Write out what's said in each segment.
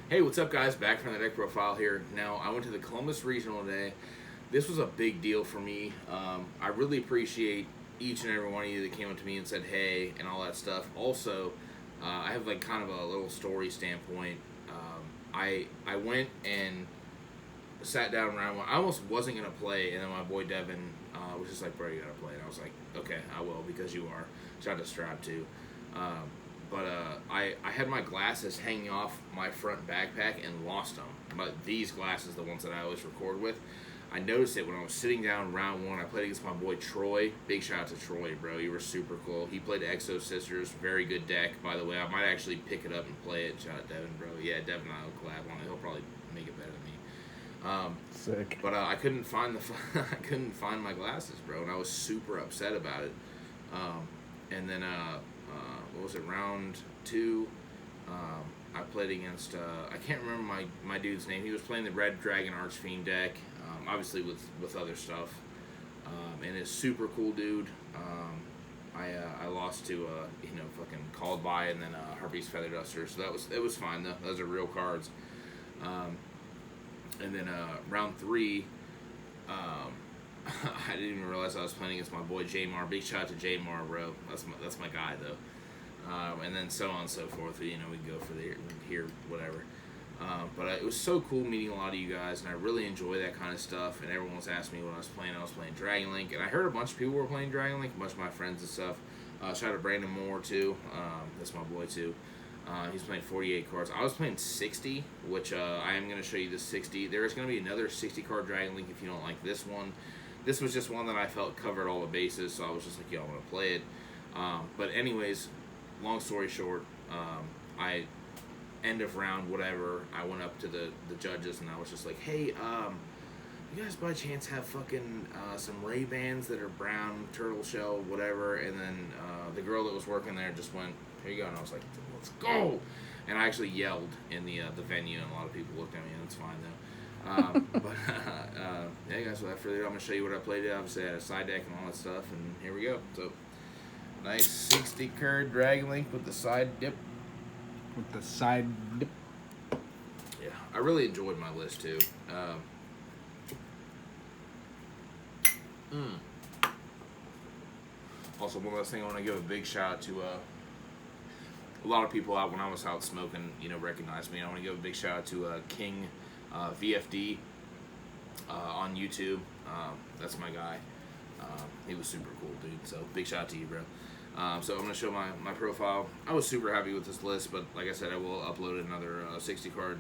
Hey, what's up, guys? Back from the deck profile here. Now, I went to the Columbus Regional today. This was a big deal for me. I really appreciate each and every one of you that came up to me and said hey and all that stuff. Also, I have like kind of a little story standpoint. I went and sat down around. I almost wasn't gonna play, and then my boy Devin was just like, "Bro, you gotta play." And I was like, "Okay, I will because you are." Shout out to Strap too. Um, but I had my glasses hanging off my front backpack and lost them. But these glasses, the ones that I always record with, I noticed it when I was sitting down round one. I played against my boy Troy. Big shout out to Troy, bro. You were super cool. He played Exo Sisters. Very good deck, by the way. I might actually pick it up and play it. Shout out Devin, bro. Yeah, Devin and I will collab on it. He'll probably make it better than me. Sick. But I couldn't find I couldn't find my glasses, bro, and I was super upset about it. And then what was it, round two? I played against I can't remember my dude's name. He was playing the Red Dragon Archfiend deck, obviously with other stuff, and it's super cool dude. I lost to fucking Called By and then Harpy's Feather Duster, so it was fine though. Those are real cards. And then round three, I didn't even realize I was playing against my boy Jamar. Big shout out to Jamar, bro. That's my guy though. And then so on and so forth. We go for the here whatever. But it was so cool meeting a lot of you guys, and I really enjoy that kind of stuff. And everyone was asking me what I was playing. I was playing Dragon Link, and I heard a bunch of people were playing Dragon Link, a bunch of my friends and stuff. Shout out to Brandon Moore too. That's my boy too. He's playing 48 cards. I was playing 60, which I am going to show you the 60. There is going to be another 60 card Dragon Link if you don't like this one. This was just one that I felt covered all the bases, so I was just like, yo, I'm going to play it. But anyways, long story short, I end of round, whatever, I went up to the judges and I was just like, hey, you guys by chance have fucking some Ray-Bans that are brown, turtle shell, whatever? And then the girl that was working there just went, here you go. And I was like, let's go. And I actually yelled in the venue, and a lot of people looked at me, and it's fine though. Yeah, guys, without further ado, I'm going to show you what I played. Obviously, I had a side deck and all that stuff, and here we go. So, nice 60 card Dragon Link with the side dip. With the side dip. Yeah, I really enjoyed my list too. Also, one last thing, I want to give a big shout out to a lot of people out when I was out smoking, recognized me. I want to give a big shout out to King VFD on YouTube. That's my guy. He was super cool, dude. So big shout out to you, bro. So I'm going to show my profile. I was super happy with this list, but like I said, I will upload another 60 card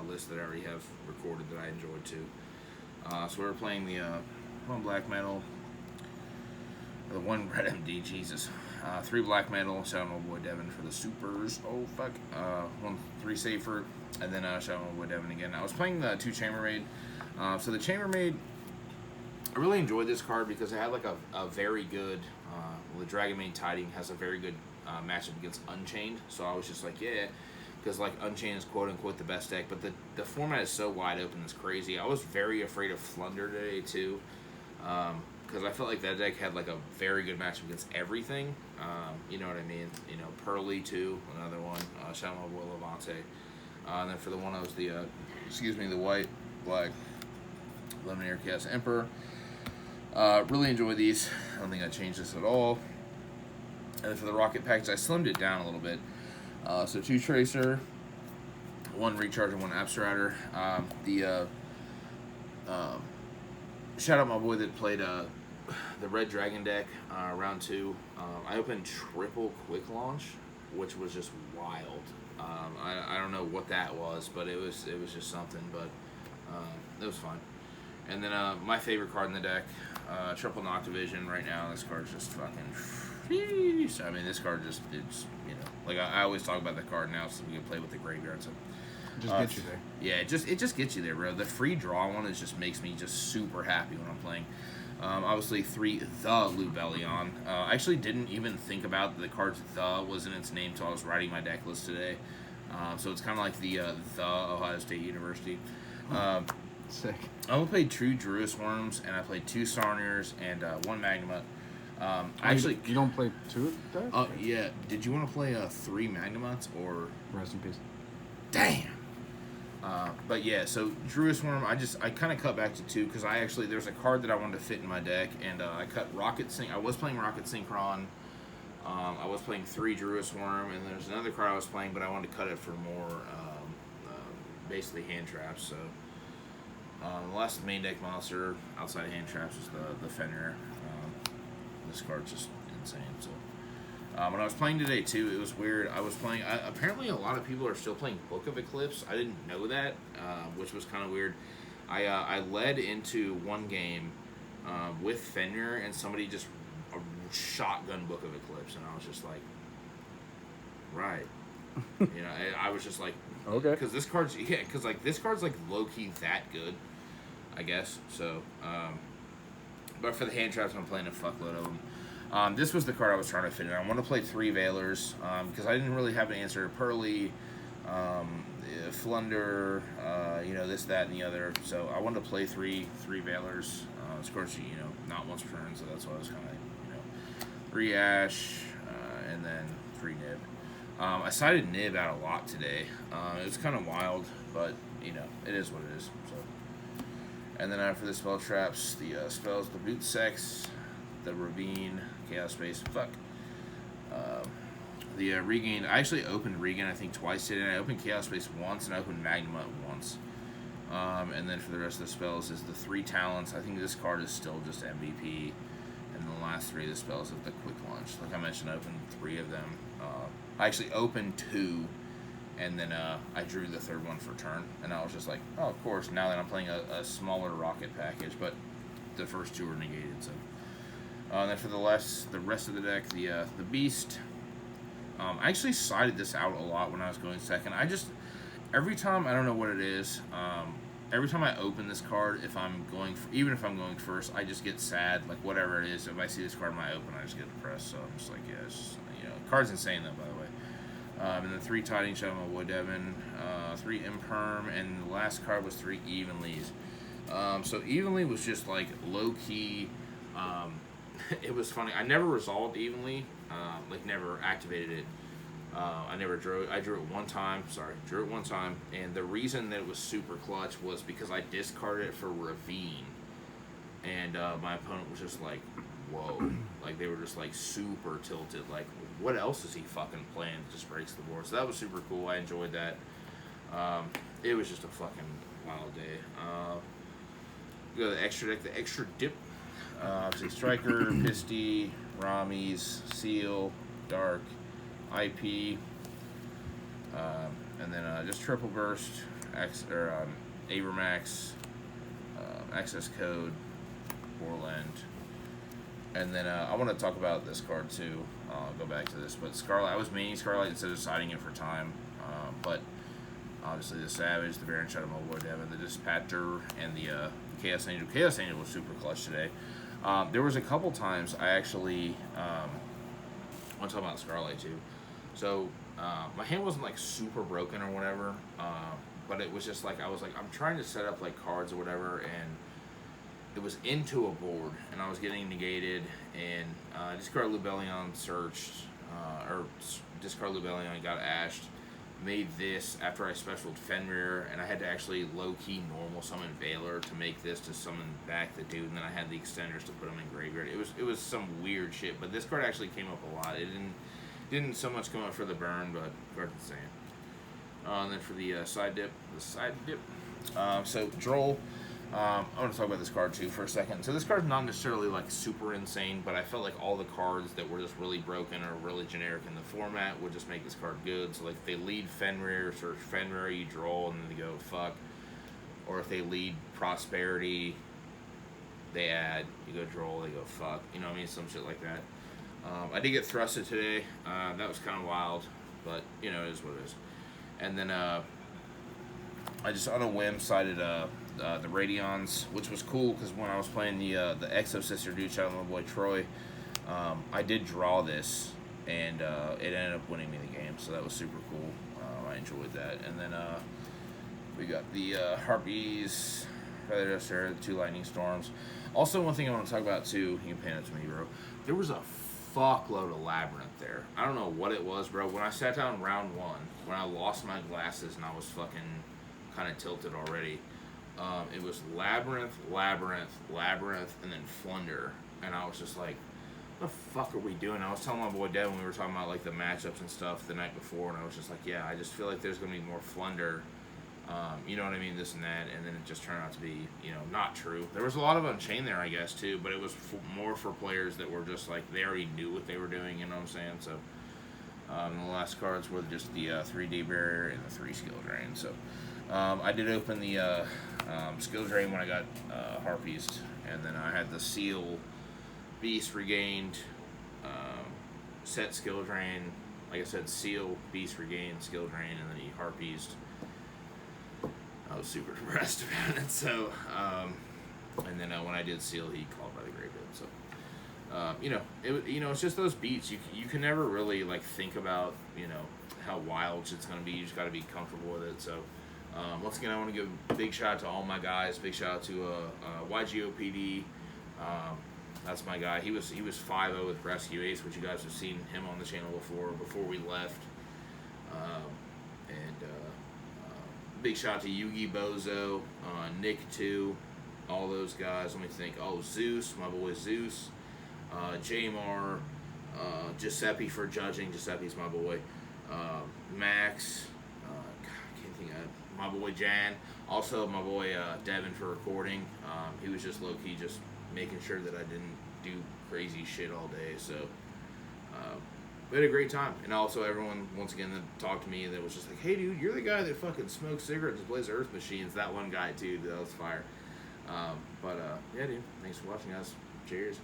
list that I already have recorded that I enjoyed too. So we're playing the one black metal, the one red MD, Jesus. 3 black metal, shout out my boy Devin for the supers. Oh fuck. 3 safer, and then shout out my boy Devin again. I was playing the 2 Chambermaid. So the Chambermaid, I really enjoyed this card because it had like a very good. The Dragonmaid Tiding has a very good matchup against Unchained. So I was just like, yeah, because like Unchained is quote unquote the best deck, but the format is so wide open, it's crazy. I was very afraid of Flunder today too. Because I felt like that deck had like a very good matchup against everything. You know what I mean? Pearly too, another one. Shout out my boy Levante. And then for the one I was the white, black, Lemonade Chaos Emperor. Really enjoy these. I don't think I changed this at all. And then for the Rocket package, I slimmed it down a little bit. So 2 Tracer, 1 Recharge, and 1 Abstratter. Shout out my boy that played the Red Dragon deck, round 2. I opened triple Quick Launch, which was just wild. I don't know what that was, but it was just something, but it was fun. And then my favorite card in the deck, Triple Noctivision right now. This card's just fucking... So, I mean, this card just, it's, like I always talk about the card now so we can play with the graveyard. So Just gets you there. Yeah, it just gets you there, bro. The free draw one just makes me just super happy when I'm playing. Obviously, 3 The Lubellion. I actually didn't even think about the card's The was in its name until I was writing my deck list today. So it's kind of like the Ohio State University. Sick. I only played 2 Druis Worms, and I played 2 Sarniers and 1 Magnamut. You don't play 2 of that? Yeah. Did you want to play 3 Magnamuts or... Rest in peace. Damn! But yeah, so Druid Swarm, I kind of cut back to 2 because there's a card that I wanted to fit in my deck, and I cut Rocket Sync. I was playing Rocket Synchron. I was playing 3 Druid Swarm, and there's another card I was playing, but I wanted to cut it for more, basically hand traps. So the last main deck monster outside of hand traps is the Fenrir. This card's just insane. So when I was playing today too, it was weird. I was playing. Apparently, a lot of people are still playing Book of Eclipse. I didn't know that, which was kind of weird. I led into one game with Fenrir, and somebody just shotgun Book of Eclipse, and I was just like, right. I was just like, Okay. because this card's like low key that good, I guess. So, but for the hand traps, I'm playing a fuckload of them. This was the card I was trying to fit in. I want to play 3 Veilers because I didn't really have an answer to Pearly, Flunder, this, that, and the other. So I wanted to play 3 Veilers. Of course, not once per turn, so that's why I was kind of, 3 Ash, and then 3 Nib. I sided Nib out a lot today. It was kind of wild, but, it is what it is. So, and then after the spell traps, the spells, the Boot Sex, the Ravine, Chaos Space, the Regain. I actually opened Regain, I think, twice today. And I opened Chaos Space once, and I opened Magnuma once. And then for the rest of the spells is the 3 Talents. I think this card is still just MVP. And the last 3 of the spells of the Quick Launch. Like I mentioned, I opened 3 of them. I actually opened 2, and then I drew the 3rd one for turn. And I was just like, oh, of course, now that I'm playing a smaller rocket package, but the first 2 are negated. So, and then for the rest of the deck, the Beast. I actually sided this out a lot when I was going second. Every time, I don't know what it is. Every time I open this card, even if I'm going first, I just get sad, like whatever it is. If I see this card in my open, I just get depressed. So I'm just like, yeah, it's just, card's insane though, by the way. And then 3 Tiding Shadow of Wood Devon, 3 Imperm, and the last card was 3 Evenlys. So Evenly was just like low key. It was funny. I never resolved Evenly, never activated it. I never drew it. I drew it one time. Drew it one time. And the reason that it was super clutch was because I discarded it for Ravine. And my opponent was just like, whoa. Like, they were just, like, super tilted. Like, what else is he fucking playing that just breaks the board? So that was super cool. I enjoyed that. It was just a fucking wild day. We go to the extra deck. The extra dip. Obviously, Striker, Pisty, Ramis, Seal, Dark, IP, and then just Triple Burst, Abramax, Access Code, Warland, and then I want to talk about this card too. I'll go back to this, but Scarlight. I was maining Scarlight instead of siding it for time, but obviously the Savage, the Baron Shadow of Wood Devon, the Dispatcher, and the Chaos Angel. Chaos Angel was super clutch today. There was a couple times I actually I want to talk about Scarlight too. So my hand wasn't like super broken or whatever, but it was just like I was like I'm trying to set up like cards or whatever, and it was into a board, and I was getting negated, and discard Lubellion searched, or discard Lubellion got ashed. Made this after I specialed Fenrir, and I had to actually low-key normal summon Veiler to make this to summon back the dude, and then I had the extenders to put him in graveyard. It was some weird shit, but this card actually came up a lot. It didn't so much come up for the burn, but the card's insane. And then for the side dip, so Droll. I want to talk about this card too for a second. So this card's not necessarily like super insane, but I felt like all the cards that were just really broken or really generic in the format would just make this card good. So like if they lead Fenrir, search Fenrir, you draw, and then they go fuck. Or if they lead Prosperity, they add, you go draw, they go fuck. You know what I mean? Some shit like that. I did get thrusted today. That was kind of wild, but it is what it is. And then I just on a whim sided the Radions, which was cool because when I was playing the Exo Sister Dude Shadow, my boy Troy, I did draw this, and it ended up winning me the game, so that was super cool. I enjoyed that. And then we got the Harpies, Feather Duster, the 2 Lightning Storms. Also, one thing I want to talk about too, you can pan it to me, bro. There was a fuckload of Labyrinth there. I don't know what it was, bro. When I sat down round 1, when I lost my glasses and I was fucking kind of tilted already. It was Labyrinth, and then Flunder, and I was just like, what the fuck are we doing? I was telling my boy Devin, we were talking about like the matchups and stuff the night before, and I was just like, yeah, I just feel like there's gonna be more Flunder. You know what I mean, this and that, and then it just turned out to be, not true. There was a lot of Unchained there, I guess, too, but it was more for players that were just like, they already knew what they were doing, you know what I'm saying? So, the last cards were just the 3D Barrier and the 3 Skill Drain. So, I did open the Skill Drain when I got Harpies, and then I had the Seal Beast Regained, set Skill Drain, like I said, Seal, Beast Regained, Skill Drain, and then he Harpies. I was super depressed about it. So, and then when I did Seal, he called by the Grave Pit. So, it's just those beats. You can never really like think about how wild shit's gonna be. You just got to be comfortable with it. So, once again, I want to give a big shout out to all my guys. Big shout out to YGOPD. That's my guy. He was 5-0 with Rescue Ace, which you guys have seen him on the channel before we left. Big shout out to Yugi Bozo, Nick 2, all those guys. Let me think. Oh, Zeus, my boy Zeus, Jamar, Giuseppe for judging. Giuseppe's my boy. Max, I can't think of my boy Jan. Also my boy Devin for recording. He was just low key, just making sure that I didn't do crazy shit all day. So. We had a great time, and also everyone once again that talked to me that was just like, "Hey, dude, you're the guy that fucking smokes cigarettes and plays Earth Machines." That one guy too, that was fire. Yeah, dude, thanks for watching, guys. Cheers.